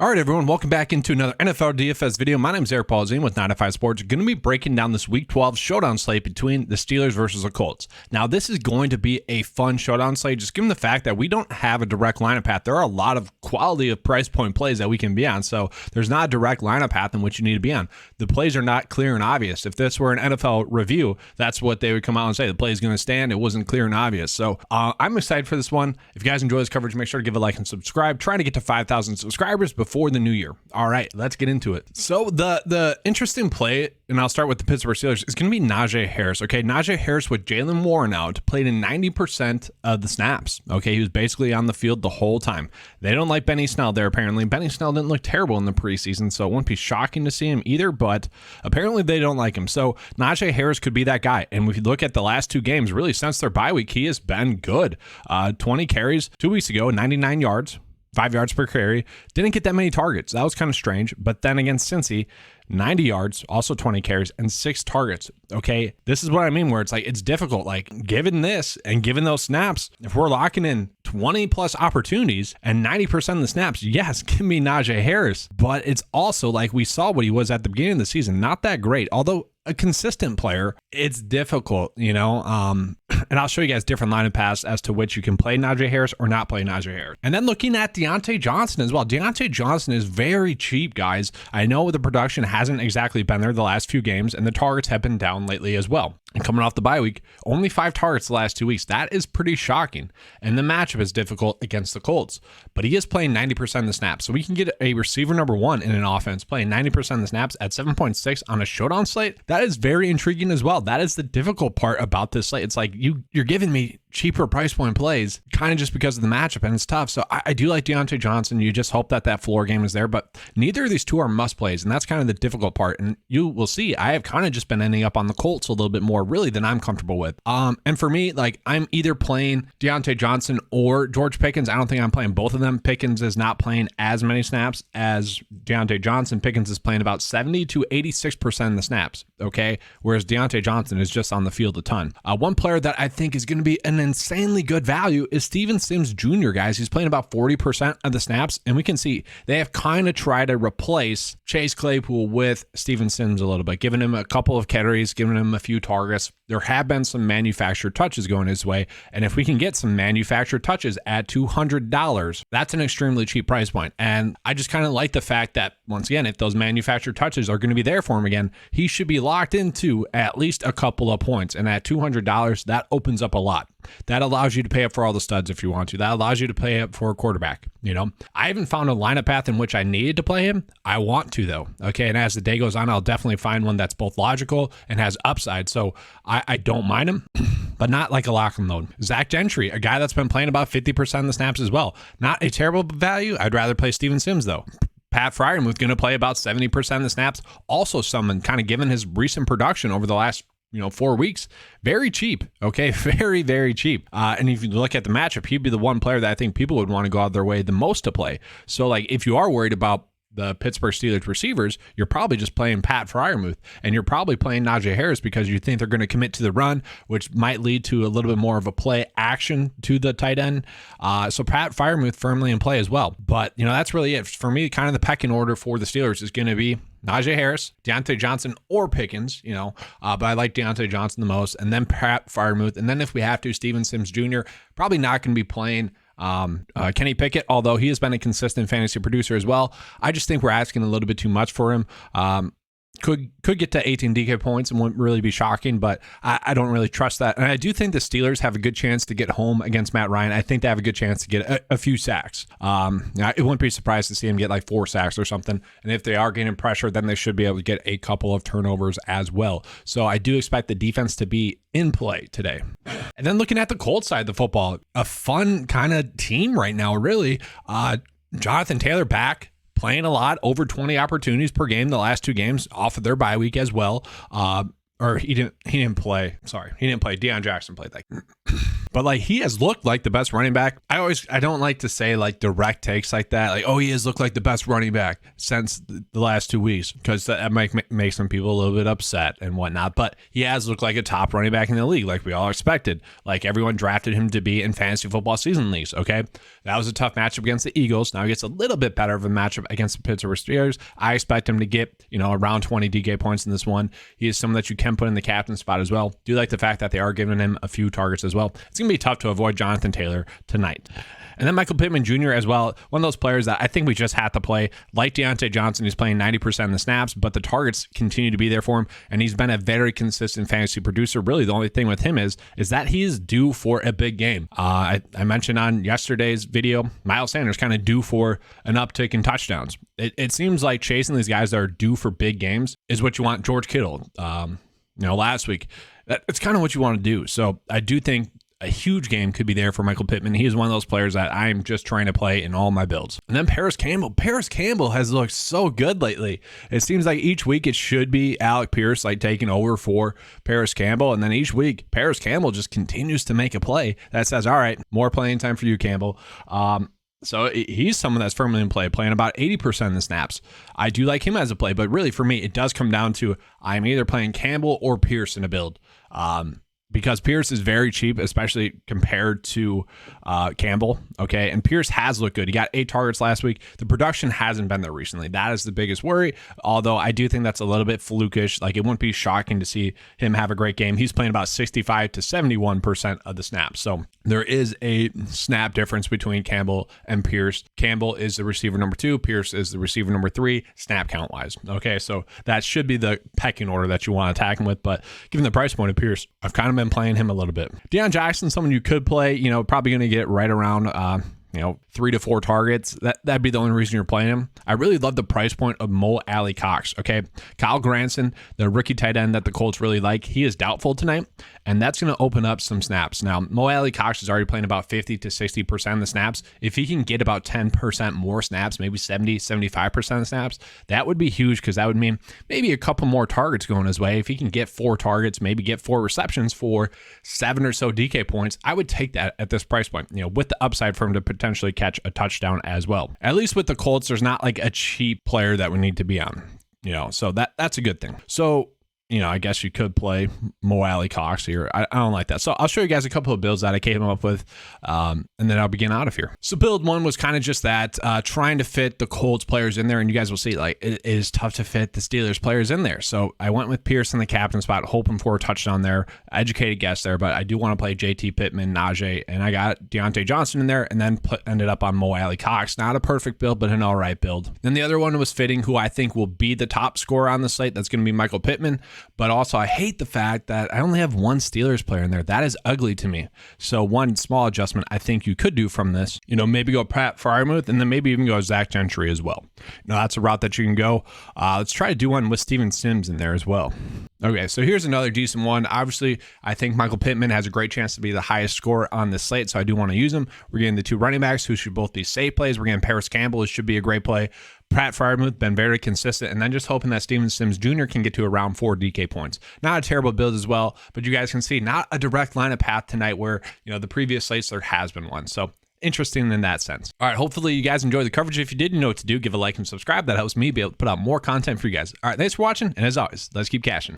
All right, everyone, welcome back into another NFL DFS video. My name is Polzin with 9to5 Sports. Going to be breaking down this Week 12 showdown slate between the Steelers versus the Colts. Now, this is going to be a fun showdown slate, just given the fact that we don't have a direct lineup path. There are a lot of quality of price point plays that we can be on, so there's not a direct lineup path in which you need to be on. The plays are not clear and obvious. If this were an NFL review, that's what they would come out and say. The play is going to stand. It wasn't clear and obvious. So I'm excited for this one. If you guys enjoy this coverage, make sure to give a like and subscribe. Trying to get to 5,000 subscribers before the new year. All right, let's get into it. So the interesting play, and I'll start with the Pittsburgh Steelers, is going to be Najee Harris. Okay, Najee Harris with Jaylen Warren out played in 90% of the snaps. Okay, he was basically on the field the whole time. They don't like Benny Snell there, apparently. Benny Snell didn't look terrible in the preseason, so it wouldn't be shocking to see him either, but apparently they don't like him. So Najee Harris could be that guy. And if you look at the last two games, really since their bye week, he has been good. 20 carries 2 weeks ago, 99 yards. 5 yards per carry. Didn't get that many targets. That was kind of strange. But then against Cincy, 90 yards, also 20 carries, and 6 targets. Okay, this is what I mean, where it's like, it's difficult. Like, given this and given those snaps, if we're locking in 20 plus opportunities and 90% of the snaps, yes, give me Najee Harris. But it's also like we saw what he was at the beginning of the season. Not that great. Although a consistent player, it's difficult, you know, and I'll show you guys different lineup paths as to which you can play Najee Harris or not play Najee Harris. And then looking at Deontay Johnson as well. Deontay Johnson is very cheap, guys. I know the production hasn't exactly been there the last few games, and the targets have been down lately as well. And coming off the bye week, only 5 targets the last 2 weeks. That is pretty shocking. And the matchup is difficult against the Colts. But he is playing 90% of the snaps. So we can get a receiver number 1 in an offense playing 90% of the snaps at 7.6 on a showdown slate. That is very intriguing as well. That is the difficult part about this slate. It's like you're giving me cheaper price point plays kind of just because of the matchup, and it's tough. So I do like Deontay Johnson. You just hope that floor game is there, but neither of these two are must plays, and that's kind of the difficult part. And you will see I have kind of just been ending up on the Colts a little bit more really than I'm comfortable with. And for me, like, I'm either playing Deontay Johnson or George Pickens. I don't think I'm playing both of them. Pickens is not playing as many snaps as Deontay Johnson. Pickens is playing about 70 to 86% of the snaps, okay? Whereas Deontay Johnson is just on the field a ton. One player that I think is going to be an insanely good value is Steven Sims Jr., guys. He's playing about 40% of the snaps, and we can see they have kind of tried to replace Chase Claypool with Steven Sims a little bit, giving him a couple of carries, giving him a few targets. There have been some manufactured touches going his way, and if we can get some manufactured touches at $200, that's an extremely cheap price point. And I just kind of like the fact that, once again, if those manufactured touches are going to be there for him again, he should be locked into at least a couple of points. And at $200, that opens up a lot. That allows you to pay up for all the studs if you want to. That allows you to pay up for a quarterback. You know, I haven't found a lineup path in which I needed to play him. I want to, though. Okay, and as the day goes on, I'll definitely find one that's both logical and has upside. So I don't mind him, but not like a lock and load. Zach Gentry, a guy that's been playing about 50% of the snaps as well. Not a terrible value. I'd rather play Steven Sims, though. Pat Freiermuth going to play about 70% of the snaps. Also someone kind of given his recent production over the last 4 weeks, very cheap. Okay, very, very cheap. And if you look at the matchup, he'd be the one player that I think people would want to go out of their way the most to play. So, like, if you are worried about the Pittsburgh Steelers receivers, you're probably just playing Pat Freiermuth, and you're probably playing Najee Harris because you think they're going to commit to the run, which might lead to a little bit more of a play action to the tight end. So Pat Freiermuth firmly in play as well. But, that's really it. For me, kind of the pecking order for the Steelers is going to be Najee Harris, Deontay Johnson, or Pickens, but I like Deontay Johnson the most, and then Pat Freiermuth, and then if we have to, Steven Sims Jr., probably not going to be playing Kenny Pickett, although he has been a consistent fantasy producer as well. I just think we're asking a little bit too much for him. Could get to 18 DK points and wouldn't really be shocking, but I don't really trust that. And I do think the Steelers have a good chance to get home against Matt Ryan. I think they have a good chance to get a few sacks. It wouldn't be surprised to see him get like 4 sacks or something. And if they are getting pressure, then they should be able to get a couple of turnovers as well. So I do expect the defense to be in play today. And then looking at the Colts side of the football, a fun kind of team right now, really. Jonathan Taylor back, playing a lot, over 20 opportunities per game the last 2 games off of their bye week as well. Or he didn't play. Sorry, he didn't play. Deion Jackson played that. but like he has looked like the best running back. I don't like to say like direct takes like that, like, oh, he has looked like the best running back since the last 2 weeks, because that might make some people a little bit upset and whatnot. But he has looked like a top running back in the league, like we all expected. Like everyone drafted him to be in fantasy football season leagues. Okay, that was a tough matchup against the Eagles. Now he gets a little bit better of a matchup against the Pittsburgh Steelers. I expect him to get, around 20 DK points in this one. He is someone that you can put in the captain spot as well. Do like the fact that they are giving him a few targets as well. It's going to be tough to avoid Jonathan Taylor tonight. And then Michael Pittman Jr. as well, one of those players that I think we just have to play. Like Deontay Johnson, he's playing 90% of the snaps, but the targets continue to be there for him, and he's been a very consistent fantasy producer. Really, the only thing with him is that he is due for a big game. I mentioned on yesterday's video, Miles Sanders kind of due for an uptick in touchdowns. It seems like chasing these guys that are due for big games is what you want. George Kittle, last week, it's kind of what you want to do. So I do think a huge game could be there for Michael Pittman. He is one of those players that I'm just trying to play in all my builds. And then Paris Campbell. Paris Campbell has looked so good lately. It seems like each week it should be Alec Pierce like taking over for Paris Campbell. And then each week, Paris Campbell just continues to make a play that says, all right, more playing time for you, Campbell. So he's someone that's firmly in play, playing about 80% of the snaps. I do like him as a play, but really for me, it does come down to I'm either playing Campbell or Pierce in a build. Because Pierce is very cheap, especially compared to Campbell, okay? And Pierce has looked good. He got 8 targets last week. The production hasn't been there recently. That is the biggest worry, although I do think that's a little bit flukish. Like, it wouldn't be shocking to see him have a great game. He's playing about 65 to 71% of the snaps. So there is a snap difference between Campbell and Pierce. Campbell is the receiver number 2. Pierce is the receiver number 3, snap count-wise, okay? So that should be the pecking order that you want to attack him with, but given the price point of Pierce, I've kind of been playing him a little bit. Deion Jackson, someone you could play, probably going to get right around 3 to 4 targets. That'd be the only reason you're playing him. I really love the price point of Mo Alley Cox. Okay, Kyle Granson, the rookie tight end that the Colts really like, he is doubtful tonight, and that's going to open up some snaps. Now, Mo Alley Cox is already playing about 50 to 60% of the snaps. If he can get about 10% more snaps, maybe 70, 75% of the snaps, that would be huge, because that would mean maybe a couple more targets going his way. If he can get 4 targets, maybe get 4 receptions for 7 or so DK points, I would take that at this price point, with the upside for him to potentially catch a touchdown as well. At least with the Colts, there's not like a cheap player that we need to be on, so that's a good thing. So, I guess you could play Mo Alley Cox here. I don't like that. So I'll show you guys a couple of builds that I came up with, and then I'll begin out of here. So build 1 was kind of just that, trying to fit the Colts players in there, and you guys will see, like, it is tough to fit the Steelers players in there. So I went with Pierce in the captain spot, hoping for a touchdown there. Educated guess there, but I do want to play JT Pittman, Najee, and I got Deontay Johnson in there, and then ended up on Mo Alley Cox. Not a perfect build, but an all right build. Then the other one was fitting who I think will be the top scorer on the slate. That's going to be Michael Pittman. But also, I hate the fact that I only have 1 Steelers player in there. That is ugly to me. So one small adjustment I think you could do from this, maybe go Pat Fryermuth, and then maybe even go Zach Gentry as well. That's a route that you can go. Let's try to do one with Steven Sims in there as well. Okay, so here's another decent one. Obviously, I think Michael Pittman has a great chance to be the highest scorer on this slate, so I do want to use him. We're getting the 2 running backs who should both be safe plays. We're getting Paris Campbell, who should be a great play. Pat Fryermuth, been very consistent, and then just hoping that Steven Sims Jr. can get to around 4 DK points. Not a terrible build as well, but you guys can see not a direct line of path tonight where, the previous slates there has been one. So interesting in that sense. All right, hopefully you guys enjoyed the coverage. If you did, you know what to do. Give a like and subscribe. That helps me be able to put out more content for you guys. All right, thanks for watching, and as always, let's keep cashing.